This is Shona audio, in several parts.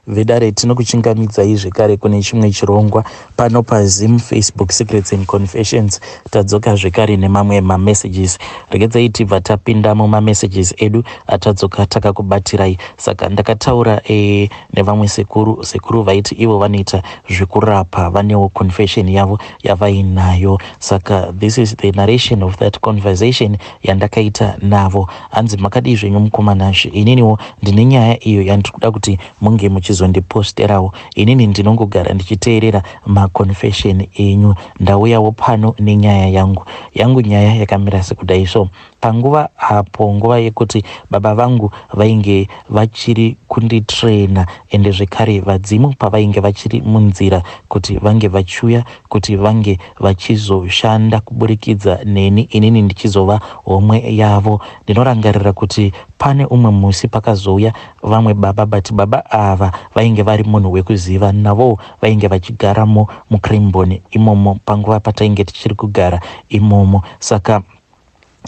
Vedare tinokuchingamidzai zvekare kune chimwe chirongwa pano paZim Facebook Secrets and Confessions. Tadzoka zvekare nemamwe mamessages. Regedzai tibva tapinda mumamessages edu atadzoka takakubatirai. Saka ndakataura nevamwe sekuru vaiti ivo vanoita zvekurapa, vanewo confession yavo yavainayo. Saka this is the narration of that conversation yandakaita navo. Hanzi makadii zvenyu mukomana, ininiwo ndine nyaya iyo yandikuda kuti munge muchizondiposterawo. Inini ndinongogara ndichiteerera maconfession enyu. Ndauyawo pano nenyaya yangu nyaya yakamira sekudai. So panguva apo, nguva yekuti baba vangu vainge vachiri kunditraina, ende zvekare vadzimu pavainge vachiri munzira kuti vange vachiuya kuti vange vachizoshanda kuburikidza neni, inini ndichizova homwe yavo. Ndinorangarira kuti pane umwe musi pakazouya vamwe baba, but baba ava vainge vari munhu wekuziva, navo vainge vachigaramo muCraimbone imomo panguva patainge tichiri kugara imomo. Saka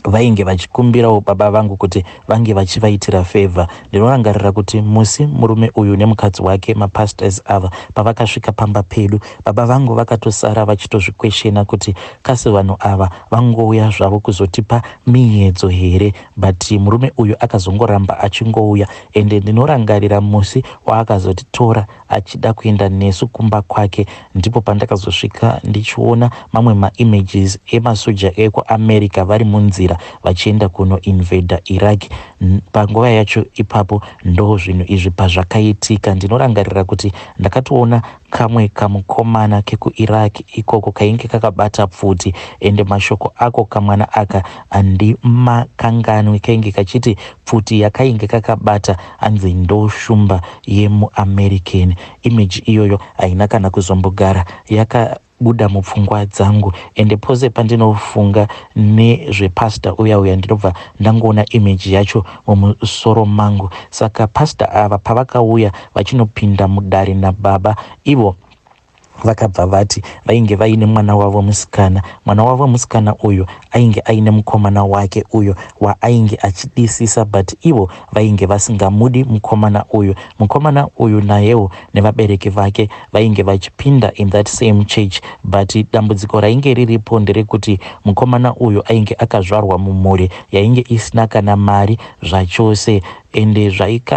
vainge vachikumbirawo baba vangu kuti vange vachivaitira favor. Ndinorangarira kuti musi murume uyu nemukadzi wake, mapastors ava, pavakasvika pamba pedu, baba vangu vakatosara vachitozvikweshena kuti kasi vanhu ava vangouya zvavo kuzotipa miyedzo here, but murume uyu akazongoramba achingouya. Ende ndinorangarira musi waakazotitora achida kuenda nesu kumba kwake, ndipo pandakazosvika ndichiona mamwe maimages emasoja ekuAmerica vari munzira vachienda kuno invada Iraq. Panguva yacho ipapo ndo zvinhu izvi pazvakaitika. Ndinorangarira kuti ndakatoona kamwe kamukomana kekuIraq ikoko kainge kakabata pfuti, ende mashoko ako kamwana aka handimakanganwi. Kainge kachiti pfuti yakainge kakabata hanzi ndo shumba yemuAmerican. Image iyoyo haina kana kuzombogara yakabuda mupfungwa dzangu, ende pose pandinofunga nezvepasta uya ndinobva ndangoona image yacho mumusoro mangu. Saka pasta ava pavakauya vachinopinda mudare nababa, ivo vakabva vati vainge vaine mwana wavo musikana. Mwana wavo musikana uyu ainge aine mukomana wake uyo waainge achidisisa, but ivo vainge vasingamudi mukomana uyu. Mukomana uyu nayewo nevabereki vake vainge vachipinda in that same church, but dambudziko rainge riripo nderekuti mukomana uyu ainge akazvarwa mumhuri yainge isina kana mari zvachose. Ende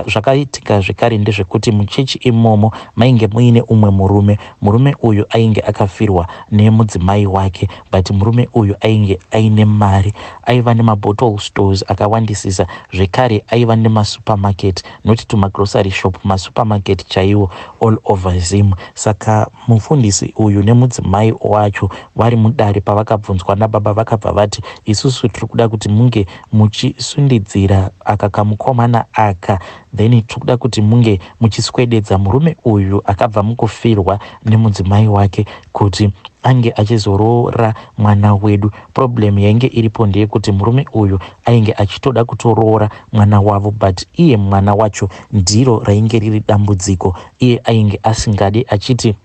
zvakaitika zvekare ndezvekuti muchechi imomo mainge muine umwe murume uyu ainge akafirwa nemudzimai wake, but murume uyu ainge aine mari. Aiva nemabottle stores akawandisisa, zvekare aiva nemasupermarket, not tumagrocery shop, masupermarket chaiwo all over Zim. Saka mufundisi uyu nemudzimai wacho vari mudare pavakabvunzwa nababa vakabva vati isusu tiri kuda kuti munge muchisundidzira aka kamukomana aka, then tikuda kuti munge muchiswededza murume uyu akabva mukufirwa nemudzimai wake kuti ange achizorora mwana wedu. Problem yainge iripo ndeyekuti murume uyu ainge achitoda kutoroora mwana wavo, but iye mwana wacho ndiro rainge riri dambudziko. Iye ainge asingadi, achiti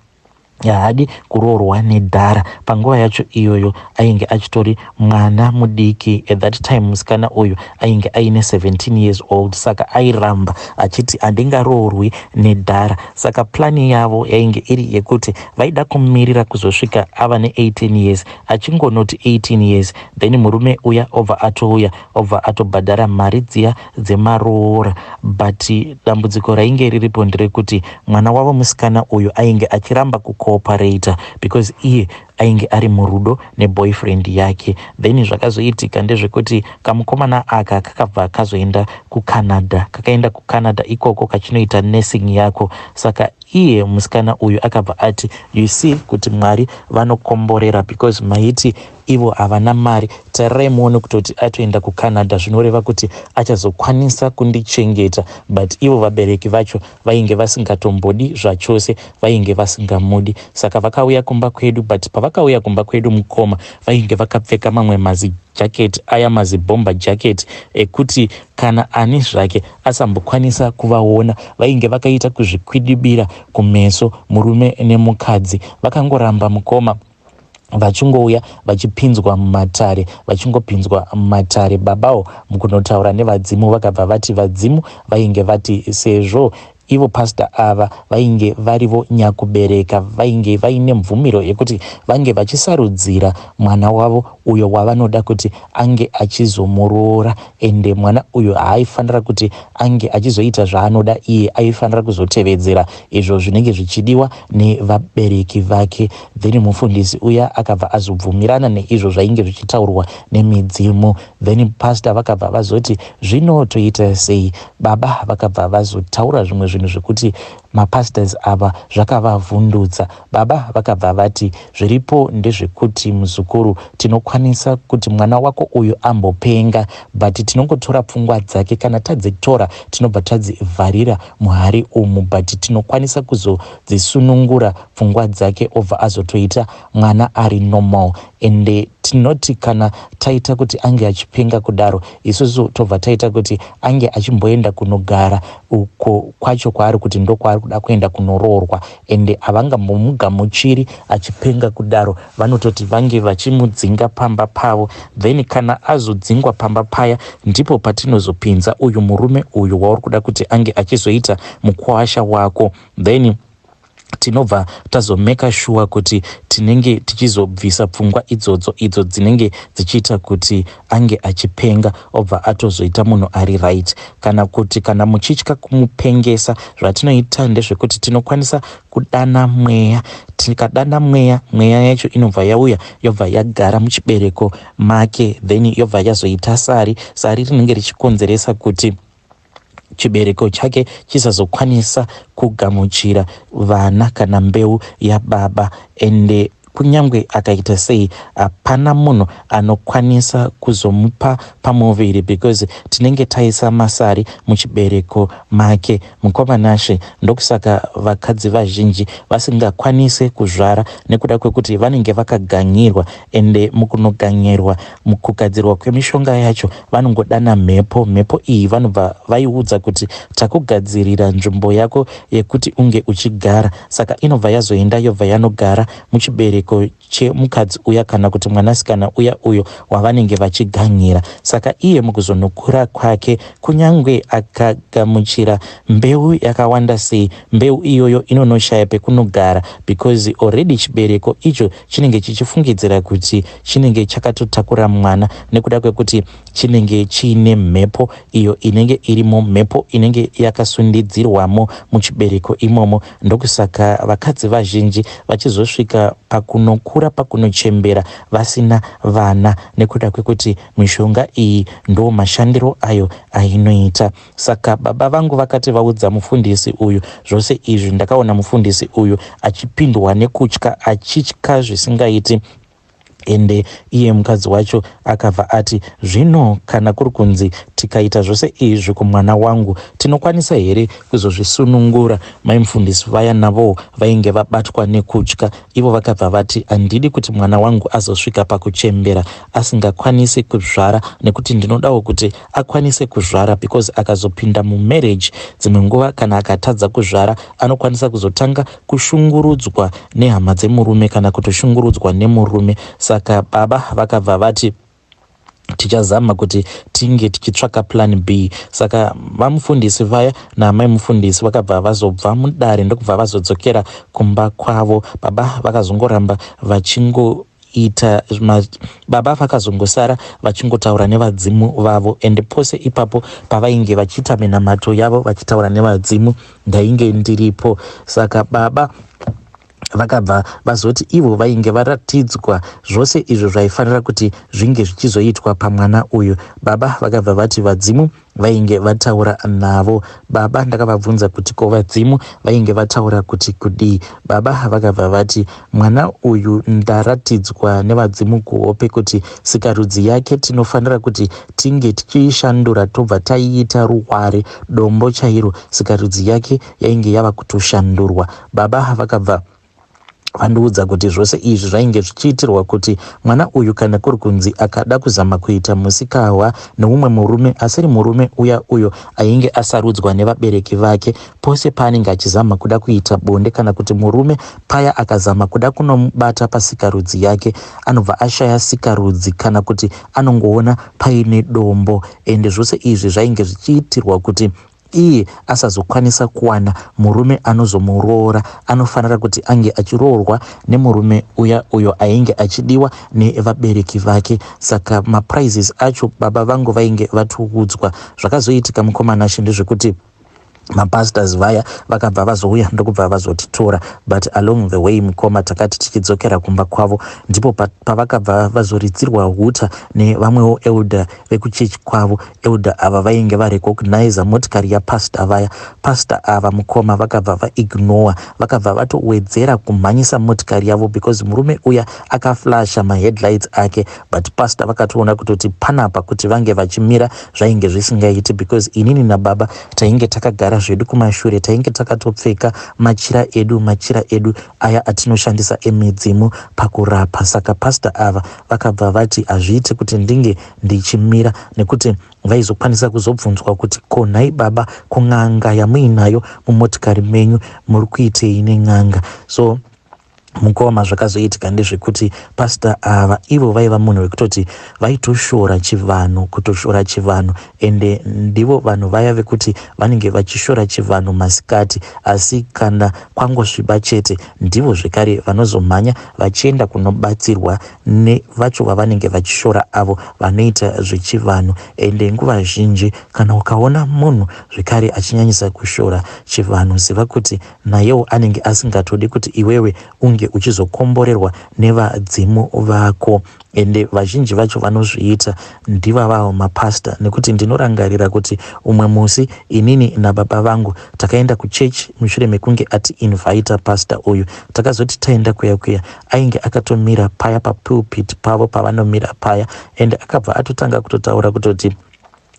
haadi kuroorwa Nedhara. Panguva yacho iyoyo ainge achitori mwana mudiki. At that time musikana uyu ainge aine 17 years old. Saka airamba achiti handingaroorwi Nedhara. Saka plani yavo yainge iri yekuti vaida kumirira kuzosvika ava ne18 years, achingonoti 18 years, then murume uya obva atobhadhara mari dziya dzemaroora. But dambudziko rainge riripo nderekuti mwana wavo musikana uyu ainge achiramba kucooperata because iye ainge ari murudo neboyfriend yake. Then zvakazoitika ndezvekuti kamukomana aka kakabva kazoenda kuCanada. Kakaenda kuCanada ikoko kachinoita nursing yako. Saka iye musikana uyu akabva ati you see kuti Mwari vanokomborera, because maiti ivo havana mari, tarirai muone kutoti atoenda kuCanada zvinoreva kuti achazokwanisa kundichengeta, but ivo vabereki vacho vainge vasingatombodi zvachose, vainge vasingamudi. Saka vakauya kumba kwedu, but pavakauya kumba kwedu mukoma vainge vakapfeka mamwe mazijaketi aya mazibhomba jacket ekuti kana ani zvake asambokwanisa kuvaona. Vainge vakaita kuzvikwidibira kumeso murume nemukadzi. Vakangoramba mukoma vachingouya vachipinzwa mumatare. Babawo mukunotaura nevadzimu vakabva vati vadzimu vainge vati sezvo ivo pastor ava vainge varivo nyakubereka, vainge vaine mvumiro yekuti vange vachisarudzira mwana wavo uyo wavanoda kuti ange achizomuroora, ende mwana uyo haaifanira kuti ange achizoita zvaanoda iye, aifanira kuzotevedzera izvo zvinenge zvichidiwa nevabereki vake. Then mufundisi uya akabva azobvumirana neizvo zvainge zvichitaurwa nemidzimu. Then pastor vakabva vazoti zvino toita sei. Baba vakabva vazotaura zvimwe zvinhu zvekuti mapastors ava zvakavavhundutsa. Baba vakabva vati zviripo ndezvekuti muzukuru, tinokwanisa kuti mwana wako uyu ambopenga, but tinongotora pfungwa dzake, kana tadzitora tinobva tadzivharira muhari umu, but tinokwanisa kuzodzisunungura pfungwa dzake obva azotoita mwana ari normal. Ende tinoti kana taita kuti ange achipenga kudaro, isusu tobva taita kuti ange achimboenda kunogara uko kwacho kwaari kuti ndo kwaari kuda kuenda kunoroorwa, ende havangambomugamuchiri achipenga kudaro, vanototi vange vachimudzinga pamba pavo. Then kana azodzingwa pamba paya, ndipo patinozopinza uyu murume uyu wauri kuda kuti ange achizoita mukwasha wako. Then tinobva tazomeka sure kuti tinenge tichizobvisa pfungwa idzodzo idzo dzinenge dzichiita kuti ange achipenga obva atozoita munhu ari right. Kana kuti kana muchitya kumupengesa, zvatinoita ndezvekuti tinokwanisa kudana mweya. Tikadana mweya yacho inobva yauya yobva yagara muchibereko make, then yobva yazoita sari rinenge richikonzeresa kuti chibereko chake chisazokwanisa kugamuchira vana kana mbeu yababa. Ende kunyangwe akaita sei, hapana munhu anokwanisa kuzomupa pamuviri, because tinenge taisa masari muchibereko make. Mukomanashe, ndokusaka vakadzi vazhinji vasingakwanise kuzvara nekuda kwekuti vanenge vakaganyirwa, ende mukunoganyirwa, mukugadzirwa kwemishonga yacho vanongodana mhepo. Mhepo iyi vanobva vaiudza kuti takugadzirira nzvimbo yako yekuti unge uchigara, saka inobva yazoenda yobva yanogara muchibereko chemukadzi uya kana kuti mwanasikana uya uyo wavanenge vachiganyira. Saka iye mukuzonokura kwake, kunyangwe akagamuchira mbeu yakawanda sei, mbeu iyoyo inonoshaya pekunogara, because already chibereko icho chinenge chichifungidzira kuti chinenge chakatotakura mwana, nekuda kwekuti chinenge chiine mhepo iyo inenge irimo, mhepo inenge yakasundidzirwamo muchibereko imomo. Ndokusaka vakadzi vazhinji vachizosvika pakunokura, pakunochembera vasina vana, nekuda kwekuti mishonga iyi ndo mashandiro ayo ainoita. Saka baba vangu vakati vaudza mufundisi uyu zvose izvi, ndakaona mufundisi uyu achipindwa nekutya, achitya zvisingaiti. Ende iye mukadzi wacho akabva ati zvino kana kuri kunzi tikaita zvose izvi kumwana wangu, tinokwanisa here kuzozvisunungura? Mai mufundisi vaya navo vainge vabatwa nekutya. Ivo vakabva vati handidi kuti mwana wangu azosvika pakuchembera asingakwanisi kuzvara, nekuti ndinodawo kuti akwanise kuzvara, because akazopinda mumarriage dzimwe nguva kana akatadza kuzvara anokwanisa kuzotanga kushungurudzwa nehama dzemurume kana kutoshungurudzwa nemurume. Saka baba vakabva vati tichazama kuti tinge tichitsvaka plan B. Saka vamufundisi vaya namai mufundisi vakabva vazobva mudare ndokubva vazodzokera kumba kwavo. Baba vakazongoramba vachingoita baba vakazongosara vachingotaura nevadzimu vavo, ende pose ipapo pavainge vachiita minamato yavo vachitaura nevadzimu ndainge ndiripo. Saka baba vakabva vazoti ivo vainge varatidzwa zvose izvo zvaifanira kuti zvinge zvichizoitwa pamwana uyu. Baba vakabva vati vadzimu vainge vataura navo. Baba ndakavabvunza kuti ko vadzimu vainge vataura kuti kudii? Baba vakabva vati mwana uyu ndaratidzwa nevadzimu kuhope kuti sikarudzi yake tinofanira kuti tinge tichiishandura tobva taiita ruware, dombo chairo. Sikarudzi yake yainge yava kutoshandurwa. Baba vakabva vandiudza kuti zvose izvi zvainge zvichiitirwa kuti mwana uyu kana kuri kunzi akada kuzama kuita musikahwa neumwe murume, asiri murume uya uyo ainge asarudzwa nevabereki vake, pose paanenge achizama kuda kuita bonde, kana kuti murume paya akazama kuda kunomubata pasikarudzi yake, anobva ashaya sikarudzi kana kuti anongoona paine dombo. Ende zvose izvi zvainge zvichiitirwa kuti iye asazokwanisa kuwana murume anozomuroora, anofanira kuti ange achiroorwa nemurume uyo ainge achidiwa nevabereki vake. Saka maprizes acho baba vangu vainge vatuudzwa. Zvakazoitika mukomana shi ndezvekuti mapastors vaya vakabva vazouya ndokubva vazotitora, but along the way mukoma takati tichidzokera kumba kwavo ndipo pavakabva vazoridzirwa huta nevamwewo elder vekuchechi kwavo. Elder ava vainge varecognize motikari yapastor vaya. Pastor ava mukoma vakabva vaignora, vakabva vatowedzera kumhanyisa motikari yavo because murume uya akaflasha maheadlights ake, but pastor vakatoona kutoti panapa kuti vange vachimira zvainge zvisingaiti because inini nababa tainge takagara zvedu kumashure, tainge takatopfeka machira edu aya atinoshandisa emidzimu pakurapa. Saka pastor ava vakabva vati hazviiti kuti ndinge ndichimira, nekuti vaizokwanisa kuzobvunzwa kuti konhai baba, kun'anga yamuinayo mumotikari menyu muri kuitei nen'anga. So mukoma zvakazoitika ndezvekuti pastor ava ivo vaiva munhu wekutoti vaitoshora chivanhu, kutoshora chivanhu, ende ndivo vanhu vaya vekuti vanenge vachishora chivanhu masikati, asi kana kwangosviba chete ndivo zvekare vanozomhanya vachienda kunobatsirwa nevacho vavanenge vachishora avo vanoita zvechivanhu. Ende nguva zhinji kana ukaona munhu zvekare achinyanyisa kushora chivanhu, ziva kuti nayewo anenge asingatodi kuti iwewe unge uchizokomborerwa nevadzimu vako. Ende vazhinji vacho vanozviita ndiva vavo mapasta, nekuti ndinorangarira kuti umwe musi inini nababa vangu takaenda kuchechi mushure mekunge ati invita pastor uyu. Takazoti taenda kuya ainge akatomira paya papulpit pavo pavanomira paya, ende akabva atotanga kutotaura kutoti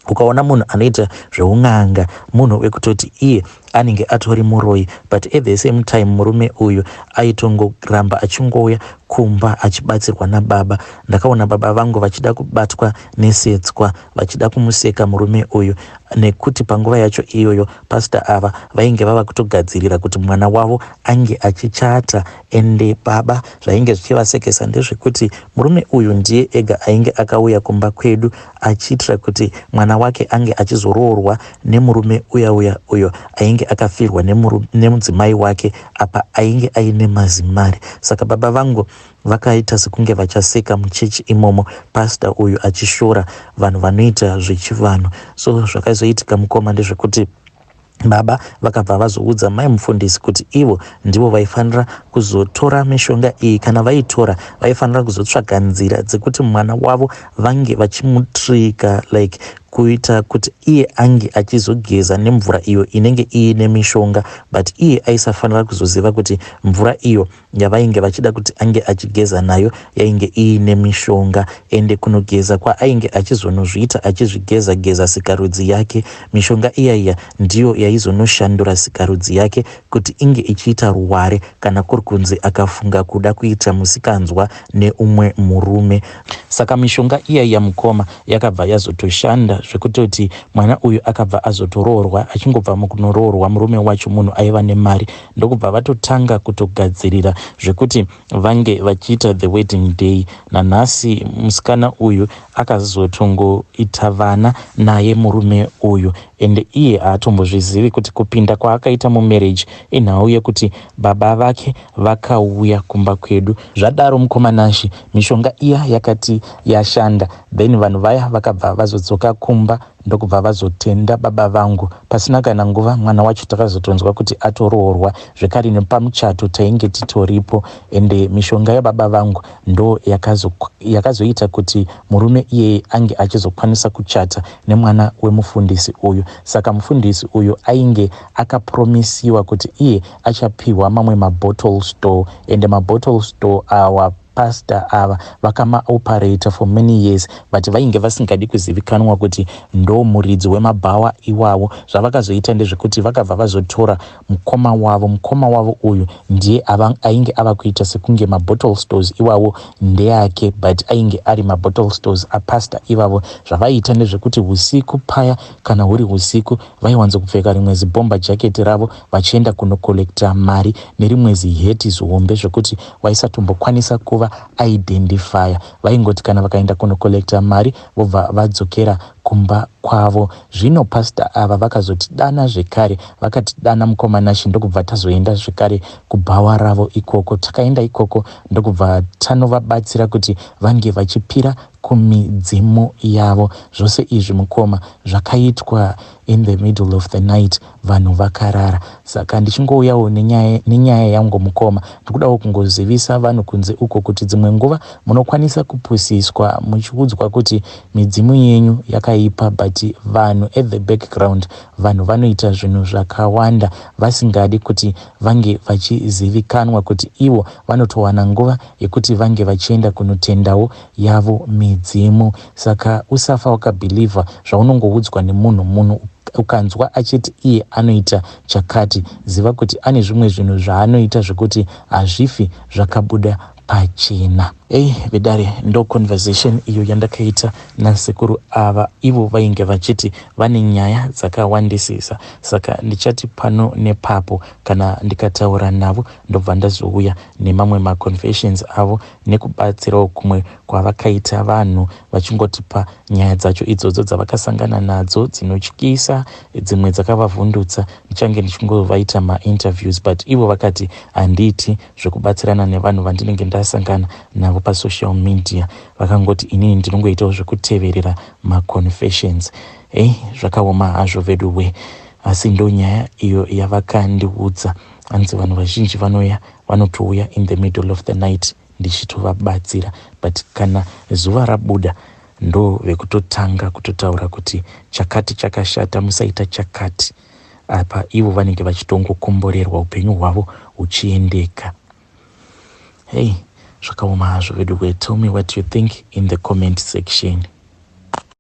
ukaona munhu anoita zveun'anga munhu wekutoti iye anenge atori muroi, but at the same time murume uyu aitongoramba achingouya kumba achibatsirwa nababa. Ndakaona baba vangu vachida kubatwa nesetswa, vachida kumuseka murume uyu, nekuti panguva yacho iyoyo pastor ava vainge vava kutogadzirira kuti mwana wavo ange achichata. Ende baba zvainge zvichivasekesa ndezvekuti murume uyu ndiye ega ainge akauya kumba kwedu achiitira kuti mwana wake ange achizoroorwa nemurume uyo ainge akafirwa nemudzimai wake apa ainge aine mazimari. Saka baba vangu vakaita sekunge vachaseka muchechi imomo, pastor uyu achishora vanhu vanoita zvechivanhu. So zvakazoitika mukoma ndezvekuti baba vakabva vazoudza mai mufundisi kuti ivo ndivo vaifanira kuzotora mishonga iyi. Kana vaitora vaifanira kuzotsvaga nzira dzekuti mwana wavo vange vachimutrika, like kuita kuti iye ange achizogeza nemvura iyo inenge iine mishonga, but iye aisafanira kuzoziva kuti mvura iyo yavainge vachida kuti ange achigeza nayo yainge iine mishonga. Ende kunogeza kwaainge achizonozviita achizvigeza sikarudzi yake, mishonga iyaiya ndiyo yaizonoshandura sikarudzi yake kuti inge ichiita ruware kana kuri kunzi akafunga kuda kuita musikanzwa neumwe murume. Saka mishonga iyaiya mukoma yakabva yazotoshanda zvekutoti mwana uyu akabva azotoroorwa. Achingobva mukunoroorwa murume wacho munhu aiva nemari, ndokubva vatotanga kutogadzirira zvekuti vange vachiita the wedding day. Nanhasi musikana uyu akazotongoita vana naye murume uyu, ende iye haatombozvizivi kuti kupinda kwaakaita mumarriage inhau yekuti baba vake vakauya kumba kwedu. Zvadaro mukomanashi mishonga iya yakati yashanda, then vanhu vaya vakabva vazodzoka kumba ndokubva vazotenda baba vangu. Pasina kana nguva mwana wacho takazotonzwa kuti atoroorwa zvekare nepamuchato tainge titoripo. Ende mishonga yababa vangu ndo yakazoita kuti murume iyeye ange achizokwanisa kuchata nemwana wemufundisi uyu. Saka mufundisi uyu ainge akapromisiwa kuti iye achapiwa mamwe mabottle store, ende mabottle store awa pastor ava vakamaoperator for many years, but vainge vasingadi kuzivikanwa kuti ndo muridzi wemabhawa iwavo. Zvavakazoita ndezvekuti vakabva vazotora mukoma wavo uyu ndiye ainge ava kuita sekunge mabottle stores iwavo ndeyake, but ainge ari mabottle stores apastor ivavo. Zvavaiita ndezvekuti usiku paya, kana huri usiku, vaiwanza kupfeka rimwe zibomba jaketi ravo vachienda kunokolekta mari nerimwe ziheti zihombe zvekuti waisatombokwanisa kuva identifya. Vaingoti kana vakaenda kunokolekta mari vobva vadzokera kumba kwavo. Zvino pasita ava vakazotidana zvekare, vakatidana mukomanashi, ndokubva tazoenda zvekare kubhawa ravo ikoko. Takaenda ikoko ndokubva tanovabatsira kuti vange vachipira kumidzimu yavo. Zvose izvi mukoma zvakaitwa in the middle of the night, vanhu vakarara. Saka ndichingouyawo nenyaya yangu mukoma, ndikudawo kungozivisa vanhu kunze uko kuti dzimwe nguva munokwanisa kupusiswa muchiudzwa kuti midzimu yenyu yakaipa, but vanhu at the background, vanhu vanoita zvinhu zvakawanda vasingadi kuti vange vachizivikanwa kuti ivo vanotowana nguva yekuti vange vachienda kunotendawo yavo midzimu. Saka usafa wakabhilivha zvaunongoudzwa nemunhu ukanzwa achiti iye anoita chakati, ziva kuti ane zvimwe zvinhu zvaanoita zvekuti hazvifi zvakabuda pachena. Vedare, ndo conversation iyo yandakaita nasekuru ava. Ivo vainge vachiti vane nyaya dzakawandisisa, saka ndichati pano nepapo kana ndikataura navo ndobva ndazouya nemamwe maconfessions avo nekubatsirawo kumwe kwavakaita vanhu vachingotipa nyaya dzacho idzodzo dzavakasangana nadzo dzinotyisa, dzimwe dzakavavhundutsa. Ndichange ndichingovaita mainterviews, but ivo vakati handiti zvekubatsirana nevanhu vandinenge ndasangana navo pasocial media. Vakangoti inini ndinongoitawo zvekuteverera maconfessions. Zvakaoma hazvo veduwe, asi ndo nyaya iyo yavakandiudza. Hanzi vanhu vazhinji vanotouya in the middle of the night ndichitovabatsira, but kana zuva rabuda ndo vekutotanga kutotaura kuti chakati chakashata, musaita chakati. Apa ivo vanenge vachitongokomborerwa upenyu hwavo huchiendeka. Zvakaoma hazvo veduwe. Tell me what you think in the comment section.